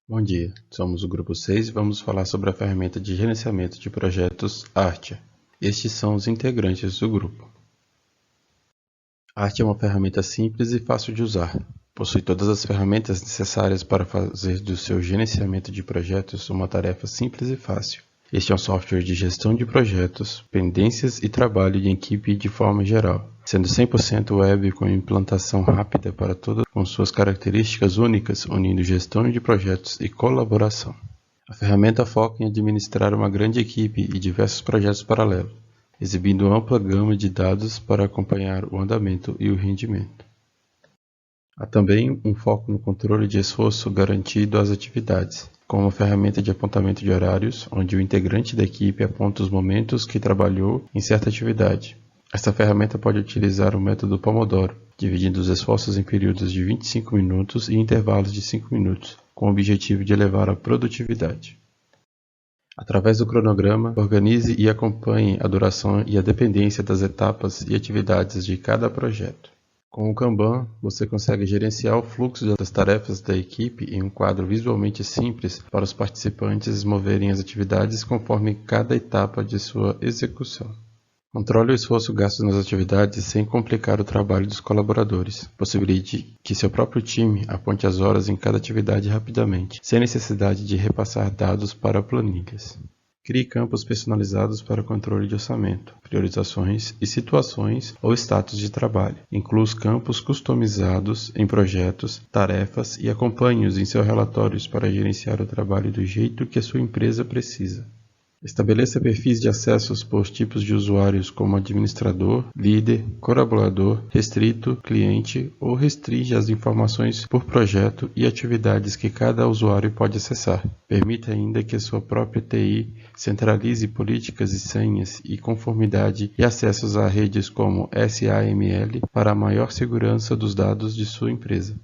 Bom dia, somos o grupo 6 e vamos falar sobre a ferramenta de gerenciamento de projetos Artia. Estes são os integrantes do grupo. Artia é uma ferramenta simples e fácil de usar. Possui todas as ferramentas necessárias para fazer do seu gerenciamento de projetos uma tarefa simples e fácil. Este é um software de gestão de projetos, pendências e trabalho em equipe de forma geral, sendo 100% web com implantação rápida para todas com suas características únicas, unindo gestão de projetos e colaboração. A ferramenta foca em administrar uma grande equipe e diversos projetos paralelos, exibindo ampla gama de dados para acompanhar o andamento e o rendimento. Há também um foco no controle de esforço garantido às atividades, com uma ferramenta de apontamento de horários, onde o integrante da equipe aponta os momentos que trabalhou em certa atividade. Esta ferramenta pode utilizar o método Pomodoro, dividindo os esforços em períodos de 25 minutos e intervalos de 5 minutos, com o objetivo de elevar a produtividade. Através do cronograma, organize e acompanhe a duração e a dependência das etapas e atividades de cada projeto. Com o Kanban, você consegue gerenciar o fluxo das tarefas da equipe em um quadro visualmente simples para os participantes moverem as atividades conforme cada etapa de sua execução. Controle o esforço gasto nas atividades sem complicar o trabalho dos colaboradores. Possibilite que seu próprio time aponte as horas em cada atividade rapidamente, sem necessidade de repassar dados para planilhas. Crie campos personalizados para controle de orçamento, priorizações e situações ou status de trabalho. Inclua os campos customizados em projetos, tarefas e acompanhe-os em seus relatórios para gerenciar o trabalho do jeito que a sua empresa precisa. Estabeleça perfis de acessos por tipos de usuários como administrador, líder, colaborador, restrito, cliente ou restringe as informações por projeto e atividades que cada usuário pode acessar. Permita ainda que a sua própria TI centralize políticas e senhas e conformidade e acessos a redes como SAML para a maior segurança dos dados de sua empresa.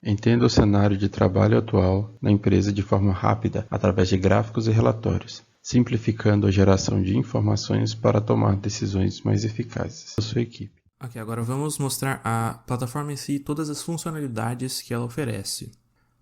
Entenda o cenário de trabalho atual na empresa de forma rápida através de gráficos e relatórios, simplificando a geração de informações para tomar decisões mais eficazes da sua equipe. Ok, agora vamos mostrar a plataforma em si e todas as funcionalidades que ela oferece.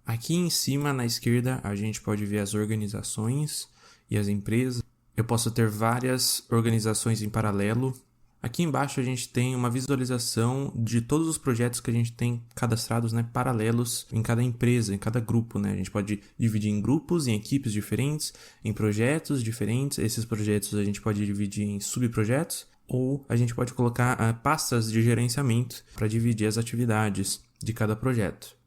Aqui em cima, na esquerda, a gente pode ver as organizações e as empresas. Eu posso ter várias organizações em paralelo. Aqui embaixo a gente tem uma visualização de todos os projetos que a gente tem cadastrados, paralelos em cada empresa, em cada grupo. A gente pode dividir em grupos, em equipes diferentes, em projetos diferentes. Esses projetos a gente pode dividir em subprojetos ou a gente pode colocar pastas de gerenciamento para dividir as atividades de cada projeto.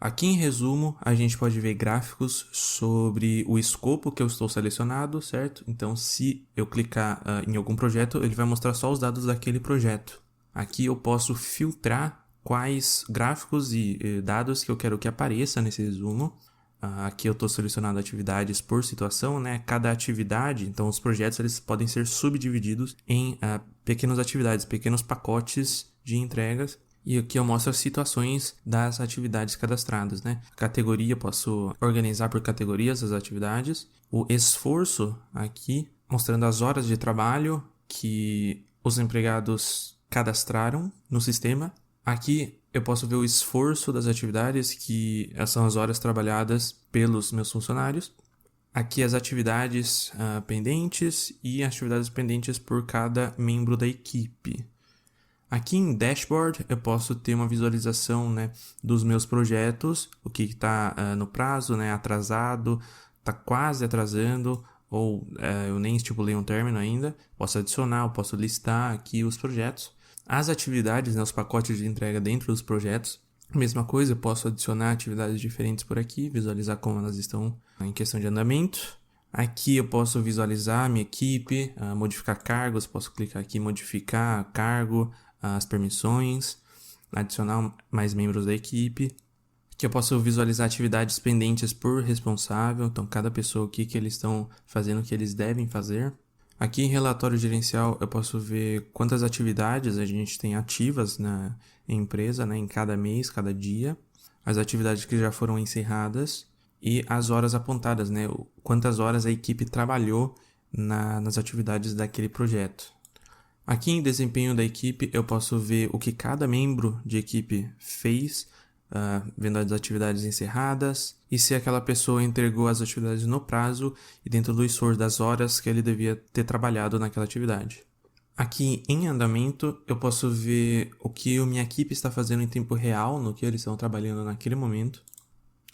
Aqui em resumo, a gente pode ver gráficos sobre o escopo que eu estou selecionado, certo? Então, se eu clicar em algum projeto, ele vai mostrar só os dados daquele projeto. Aqui eu posso filtrar quais gráficos e dados que eu quero que apareça nesse resumo. Aqui eu estou selecionando atividades por situação, Cada atividade, então os projetos eles podem ser subdivididos em pequenas atividades, pequenos pacotes de entregas. E aqui eu mostro as situações das atividades cadastradas, Categoria, posso organizar por categorias as atividades. O esforço aqui, mostrando as horas de trabalho que os empregados cadastraram no sistema. Aqui eu posso ver o esforço das atividades, que são as horas trabalhadas pelos meus funcionários. Aqui as atividades pendentes e atividades pendentes por cada membro da equipe. Aqui em Dashboard eu posso ter uma visualização dos meus projetos, o que está no prazo, atrasado, está quase atrasando, ou eu nem estipulei um término ainda. Posso adicionar, eu posso listar aqui os projetos. As atividades, os pacotes de entrega dentro dos projetos, mesma coisa, eu posso adicionar atividades diferentes por aqui, visualizar como elas estão em questão de andamento. Aqui eu posso visualizar a minha equipe, modificar cargos, posso clicar aqui, modificar cargo, as permissões, adicionar mais membros da equipe. Aqui eu posso visualizar atividades pendentes por responsável, então cada pessoa, o que eles estão fazendo, o que eles devem fazer. Aqui em relatório gerencial eu posso ver quantas atividades a gente tem ativas na empresa, em cada mês, cada dia, as atividades que já foram encerradas e as horas apontadas, quantas horas a equipe trabalhou nas atividades daquele projeto. Aqui em desempenho da equipe eu posso ver o que cada membro de equipe fez vendo as atividades encerradas e se aquela pessoa entregou as atividades no prazo e dentro do esforço das horas que ele devia ter trabalhado naquela atividade. Aqui em andamento eu posso ver o que a minha equipe está fazendo em tempo real, no que eles estão trabalhando naquele momento.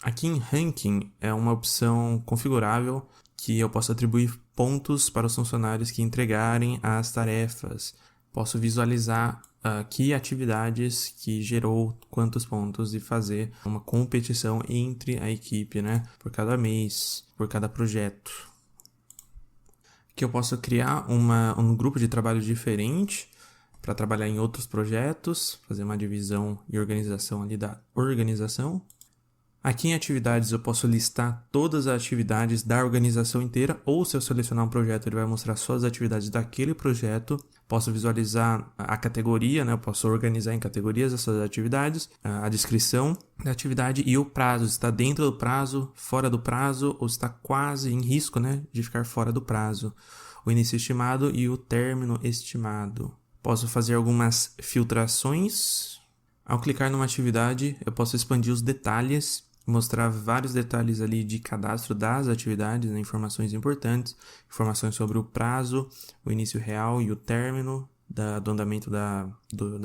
Aqui em ranking é uma opção configurável que eu posso atribuir pontos para os funcionários que entregarem as tarefas. Posso visualizar que atividades que gerou quantos pontos e fazer uma competição entre a equipe, né? Por cada mês, por cada projeto. Que eu posso criar um grupo de trabalho diferente para trabalhar em outros projetos, fazer uma divisão e organização ali da organização. Aqui em atividades eu posso listar todas as atividades da organização inteira, ou se eu selecionar um projeto ele vai mostrar só as atividades daquele projeto. Posso visualizar a categoria, né? Eu posso organizar em categorias essas atividades, a descrição da atividade e o prazo. Está dentro do prazo, fora do prazo ou está quase em risco, né, de ficar fora do prazo. O início estimado e o término estimado. Posso fazer algumas filtrações. Ao clicar numa atividade, eu posso expandir os detalhes, mostrar vários detalhes ali de cadastro das atividades, né, informações importantes, informações sobre o prazo, o início real e o término do andamento da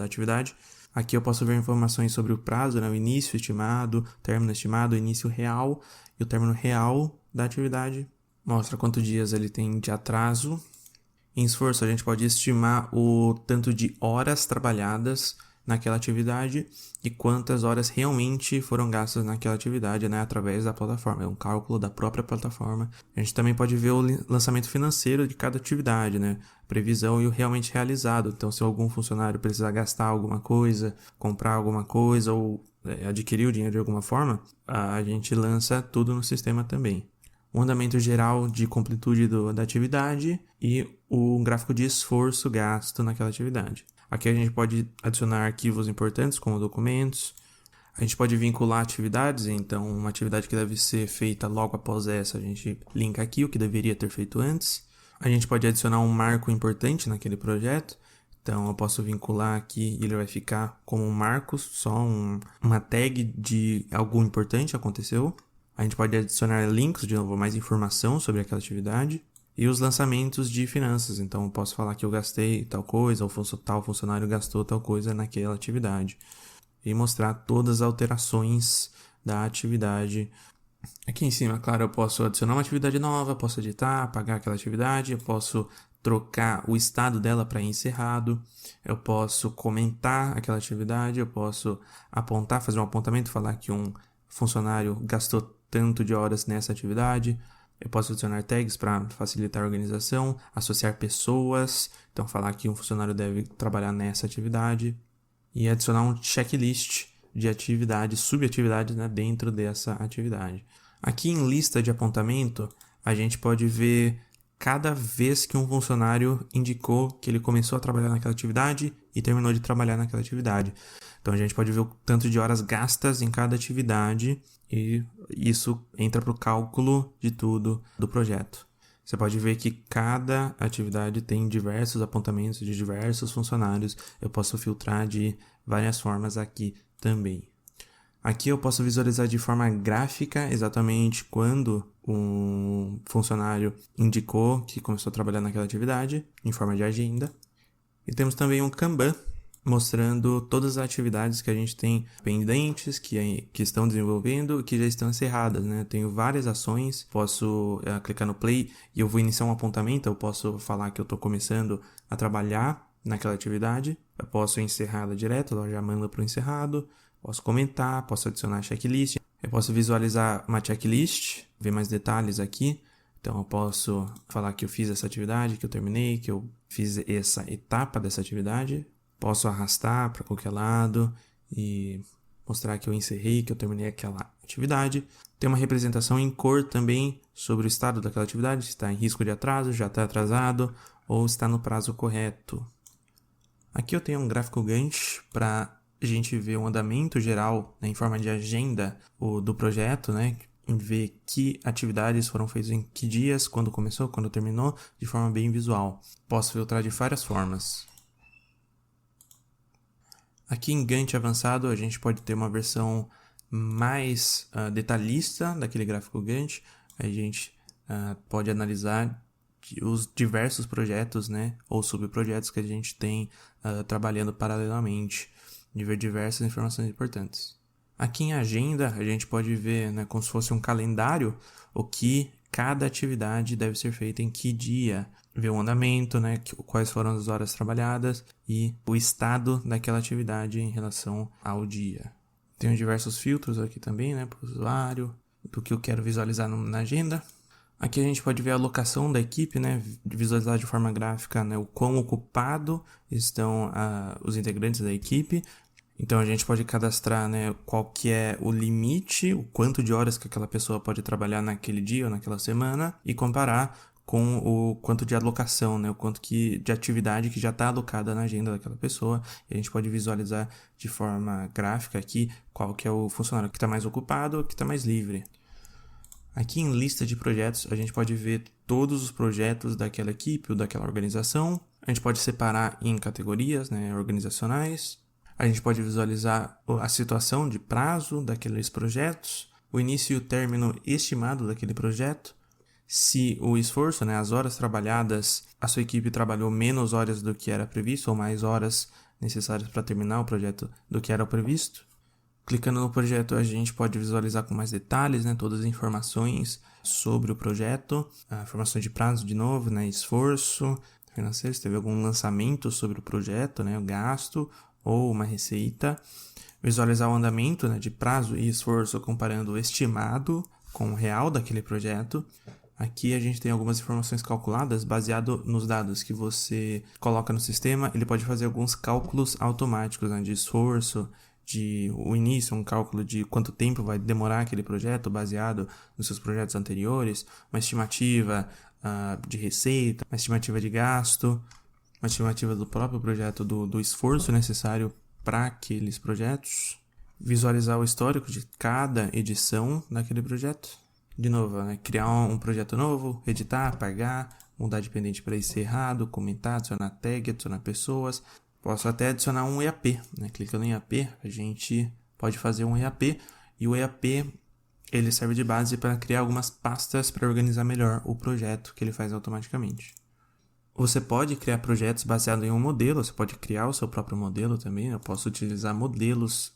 atividade. Aqui eu posso ver informações sobre o prazo, né, o início estimado, término estimado, o início real e o término real da atividade. Mostra quantos dias ele tem de atraso. Em esforço, a gente pode estimar o tanto de horas trabalhadas naquela atividade e quantas horas realmente foram gastas naquela atividade, né, através da plataforma. É um cálculo da própria plataforma. A gente também pode ver o lançamento financeiro de cada atividade, né, previsão e o realmente realizado. Então, se algum funcionário precisar gastar alguma coisa, comprar alguma coisa ou adquirir o dinheiro de alguma forma, a gente lança tudo no sistema também. O andamento geral de completude da atividade e o gráfico de esforço gasto naquela atividade. Aqui a gente pode adicionar arquivos importantes, como documentos. A gente pode vincular atividades, então uma atividade que deve ser feita logo após essa, a gente linka aqui o que deveria ter feito antes. A gente pode adicionar um marco importante naquele projeto. Então eu posso vincular aqui e ele vai ficar como um marco, só uma tag de algo importante aconteceu. A gente pode adicionar links, de novo, mais informação sobre aquela atividade. E os lançamentos de finanças. Então, eu posso falar que eu gastei tal coisa, ou tal funcionário gastou tal coisa naquela atividade. E mostrar todas as alterações da atividade. Aqui em cima, claro, eu posso adicionar uma atividade nova, posso editar, apagar aquela atividade, eu posso trocar o estado dela para encerrado, eu posso comentar aquela atividade, eu posso apontar, fazer um apontamento, falar que um funcionário gastou tanto de horas nessa atividade. Eu posso adicionar tags para facilitar a organização, associar pessoas, então falar que um funcionário deve trabalhar nessa atividade e adicionar um checklist de atividades, subatividades, né, dentro dessa atividade. Aqui em lista de apontamento, a gente pode ver cada vez que um funcionário indicou que ele começou a trabalhar naquela atividade e terminou de trabalhar naquela atividade. Então a gente pode ver o tanto de horas gastas em cada atividade e isso entra para o cálculo de tudo do projeto. Você pode ver que cada atividade tem diversos apontamentos de diversos funcionários. Eu posso filtrar de várias formas aqui também. Aqui eu posso visualizar de forma gráfica exatamente quando um funcionário indicou que começou a trabalhar naquela atividade, em forma de agenda. E temos também um Kanban, mostrando todas as atividades que a gente tem pendentes, que estão desenvolvendo e que já estão encerradas, né? Tenho várias ações, posso clicar no play e eu vou iniciar um apontamento, eu posso falar que eu estou começando a trabalhar naquela atividade, eu posso encerrá-la direto, ela já manda para o encerrado, posso comentar, posso adicionar checklist, eu posso visualizar uma checklist, ver mais detalhes aqui. Então eu posso falar que eu fiz essa atividade, que eu terminei, que eu fiz essa etapa dessa atividade. Posso arrastar para qualquer lado e mostrar que eu encerrei, que eu terminei aquela atividade. Tem uma representação em cor também sobre o estado daquela atividade, se está em risco de atraso, já está atrasado ou está no prazo correto. Aqui eu tenho um gráfico Gantt para a gente ver o andamento geral, né, em forma de agenda do projeto, né? Em ver que atividades foram feitas em que dias, quando começou, quando terminou, de forma bem visual. Posso filtrar de várias formas. Aqui em Gantt avançado a gente pode ter uma versão mais detalhista daquele gráfico Gantt, a gente pode analisar os diversos projetos, né, ou subprojetos que a gente tem trabalhando paralelamente, de ver diversas informações importantes. Aqui em agenda, a gente pode ver, né, como se fosse um calendário, o que cada atividade deve ser feita em que dia, ver o andamento, né, quais foram as horas trabalhadas e o estado daquela atividade em relação ao dia. Tem diversos filtros aqui também, né, para o usuário, do que eu quero visualizar na agenda. Aqui a gente pode ver a alocação da equipe, né, visualizar de forma gráfica, né, o quão ocupado estão os integrantes da equipe. Então a gente pode cadastrar, né, qual que é o limite, o quanto de horas que aquela pessoa pode trabalhar naquele dia ou naquela semana e comparar com o quanto de alocação, né, o quanto de atividade que já está alocada na agenda daquela pessoa. E a gente pode visualizar de forma gráfica aqui qual que é o funcionário que está mais ocupado ou que está mais livre. Aqui em lista de projetos, a gente pode ver todos os projetos daquela equipe ou daquela organização. A gente pode separar em categorias, né, organizacionais. A gente pode visualizar a situação de prazo daqueles projetos, o início e o término estimado daquele projeto. Se o esforço, né, as horas trabalhadas, a sua equipe trabalhou menos horas do que era previsto ou mais horas necessárias para terminar o projeto do que era previsto. Clicando no projeto, a gente pode visualizar com mais detalhes, né, todas as informações sobre o projeto, informações de prazo de novo, né, esforço financeiro, se teve algum lançamento sobre o projeto, né, o gasto ou uma receita. Visualizar o andamento, né, de prazo e esforço comparando o estimado com o real daquele projeto. Aqui a gente tem algumas informações calculadas baseado nos dados que você coloca no sistema. Ele pode fazer alguns cálculos automáticos, né, de esforço, de o início, um cálculo de quanto tempo vai demorar aquele projeto baseado nos seus projetos anteriores, uma estimativa de receita, uma estimativa de gasto, uma estimativa do próprio projeto, do esforço necessário para aqueles projetos, visualizar o histórico de cada edição daquele projeto. De novo, né, criar um projeto novo, editar, apagar, mudar de pendente para encerrado, comentar, adicionar tag, adicionar pessoas. Posso até adicionar um EAP, né? Clicando em EAP, a gente pode fazer um EAP e o EAP ele serve de base para criar algumas pastas para organizar melhor o projeto que ele faz automaticamente. Você pode criar projetos baseados em um modelo, você pode criar o seu próprio modelo também. Eu posso utilizar modelos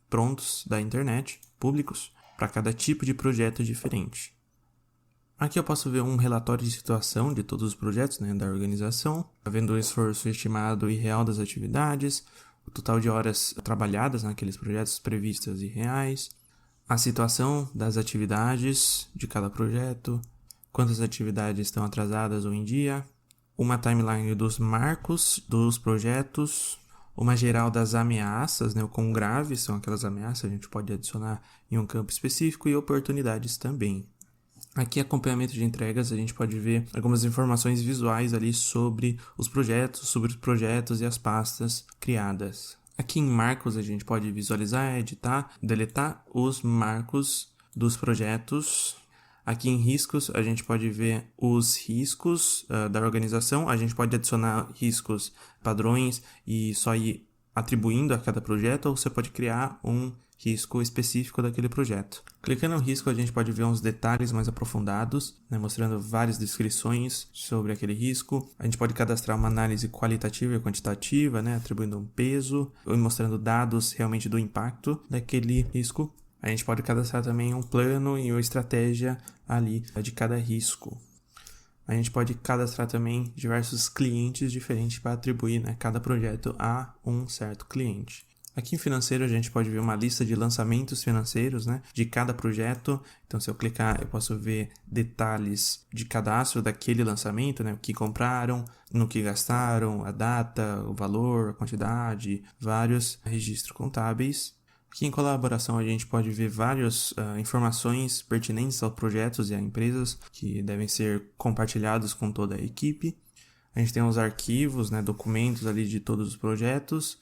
prontos da internet, públicos, para cada tipo de projeto diferente. Aqui eu posso ver um relatório de situação de todos os projetos, né, da organização, vendo o esforço estimado e real das atividades, o total de horas trabalhadas naqueles projetos previstas e reais, a situação das atividades de cada projeto, quantas atividades estão atrasadas ou em dia, uma timeline dos marcos dos projetos, uma geral das ameaças, né, o quão graves são aquelas ameaças, a gente pode adicionar em um campo específico, e oportunidades também. Aqui, acompanhamento de entregas, a gente pode ver algumas informações visuais ali sobre os projetos e as pastas criadas. Aqui em marcos, a gente pode visualizar, editar, deletar os marcos dos projetos. Aqui em riscos, a gente pode ver os riscos da organização. A gente pode adicionar riscos padrões e só ir atribuindo a cada projeto, ou você pode criar um risco específico daquele projeto. Clicando no risco, a gente pode ver uns detalhes mais aprofundados, né, mostrando várias descrições sobre aquele risco. A gente pode cadastrar uma análise qualitativa e quantitativa, né, atribuindo um peso ou mostrando dados realmente do impacto daquele risco. A gente pode cadastrar também um plano e uma estratégia ali de cada risco. A gente pode cadastrar também diversos clientes diferentes para atribuir, né, cada projeto a um certo cliente. Aqui em financeiro a gente pode ver uma lista de lançamentos financeiros, né, de cada projeto. Então, se eu clicar, eu posso ver detalhes de cadastro daquele lançamento, né, o que compraram, no que gastaram, a data, o valor, a quantidade, vários registros contábeis. Aqui em colaboração a gente pode ver várias informações pertinentes aos projetos e a empresas que devem ser compartilhados com toda a equipe. A gente tem os arquivos, né, documentos ali de todos os projetos.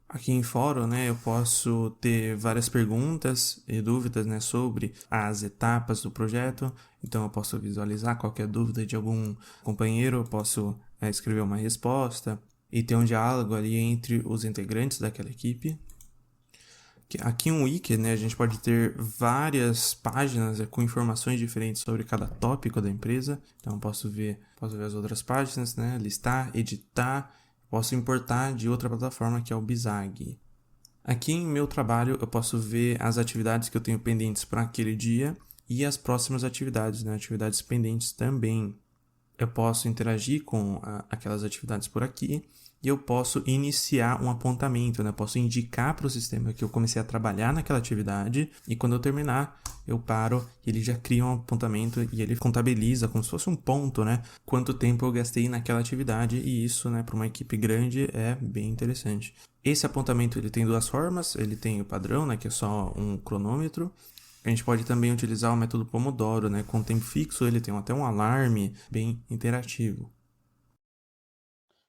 Aqui em fórum, né, eu posso ter várias perguntas e dúvidas, né, sobre as etapas do projeto. Então eu posso visualizar qualquer dúvida de algum companheiro, eu posso escrever uma resposta e ter um diálogo ali entre os integrantes daquela equipe. Aqui um wiki, né, a gente pode ter várias páginas com informações diferentes sobre cada tópico da empresa. Então posso ver as outras páginas, né, listar, editar, posso importar de outra plataforma que é o Bizag. Aqui em meu trabalho eu posso ver as atividades que eu tenho pendentes para aquele dia e as próximas atividades, né, atividades pendentes também. Eu posso interagir com aquelas atividades por aqui e eu posso iniciar um apontamento, né? Posso indicar para o sistema que eu comecei a trabalhar naquela atividade e quando eu terminar, eu paro e ele já cria um apontamento e ele contabiliza como se fosse um ponto, né? Quanto tempo eu gastei naquela atividade e isso, né, para uma equipe grande é bem interessante. Esse apontamento ele tem duas formas, ele tem o padrão, né, que é só um cronômetro. A gente pode também utilizar o método Pomodoro, né? Com tempo fixo, ele tem até um alarme bem interativo.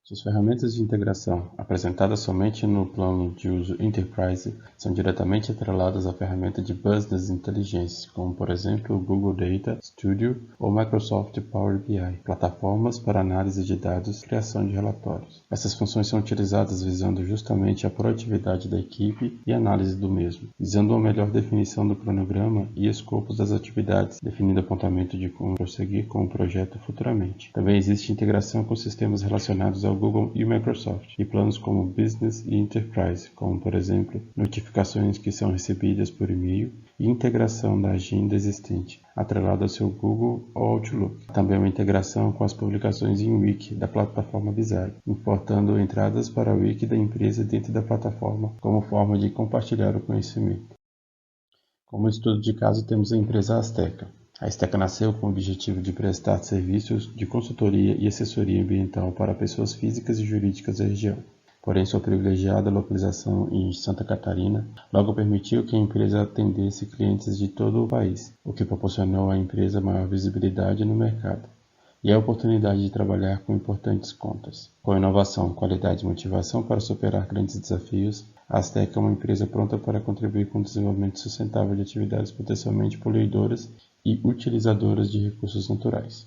Suas ferramentas de integração, apresentadas somente no plano de uso Enterprise, são diretamente atreladas à ferramenta de Business Intelligence, como por exemplo o Google Data Studio ou Microsoft Power BI, plataformas para análise de dados e criação de relatórios. Essas funções são utilizadas visando justamente a proatividade da equipe e análise do mesmo, visando uma melhor definição do cronograma e escopos das atividades, definindo o apontamento de como prosseguir com o projeto futuramente. Também existe integração com sistemas relacionados ao Google e Microsoft, e planos como Business e Enterprise, como por exemplo, notificações que são recebidas por e-mail e integração da agenda existente, atrelada ao seu Google ou Outlook. Também uma integração com as publicações em Wiki da plataforma Bizag, importando entradas para o Wiki da empresa dentro da plataforma como forma de compartilhar o conhecimento. Como estudo de caso, temos a empresa Azteca. A Azteca nasceu com o objetivo de prestar serviços de consultoria e assessoria ambiental para pessoas físicas e jurídicas da região. Porém, sua privilegiada localização em Santa Catarina logo permitiu que a empresa atendesse clientes de todo o país, o que proporcionou à empresa maior visibilidade no mercado e a oportunidade de trabalhar com importantes contas. Com inovação, qualidade e motivação para superar grandes desafios, a Azteca é uma empresa pronta para contribuir com o desenvolvimento sustentável de atividades potencialmente poluidoras e utilizadoras de recursos naturais.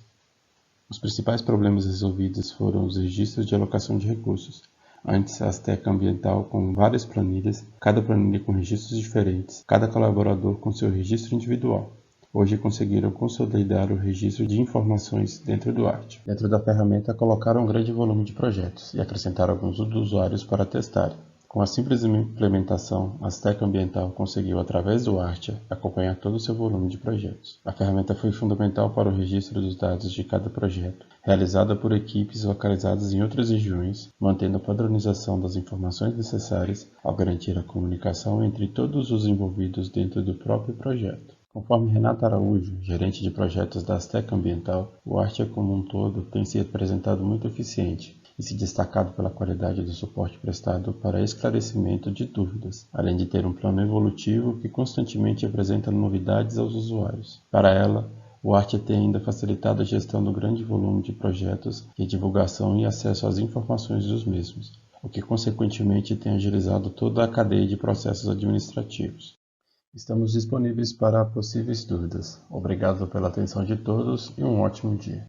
Os principais problemas resolvidos foram os registros de alocação de recursos. Antes, a Azteca Ambiental com várias planilhas, cada planilha com registros diferentes, cada colaborador com seu registro individual. Hoje conseguiram consolidar o registro de informações dentro do Artia. Dentro da ferramenta, colocaram um grande volume de projetos e acrescentaram alguns usuários para testarem. Com a simples implementação, a Azteca Ambiental conseguiu, através do Artia, acompanhar todo o seu volume de projetos. A ferramenta foi fundamental para o registro dos dados de cada projeto, realizada por equipes localizadas em outras regiões, mantendo a padronização das informações necessárias ao garantir a comunicação entre todos os envolvidos dentro do próprio projeto. Conforme Renata Araújo, gerente de projetos da Azteca Ambiental, o Artia como um todo tem se apresentado muito eficiente e se destacado pela qualidade do suporte prestado para esclarecimento de dúvidas, além de ter um plano evolutivo que constantemente apresenta novidades aos usuários. Para ela, o Artia tem ainda facilitado a gestão do grande volume de projetos e a divulgação e acesso às informações dos mesmos, o que consequentemente tem agilizado toda a cadeia de processos administrativos. Estamos disponíveis para possíveis dúvidas. Obrigado pela atenção de todos e um ótimo dia.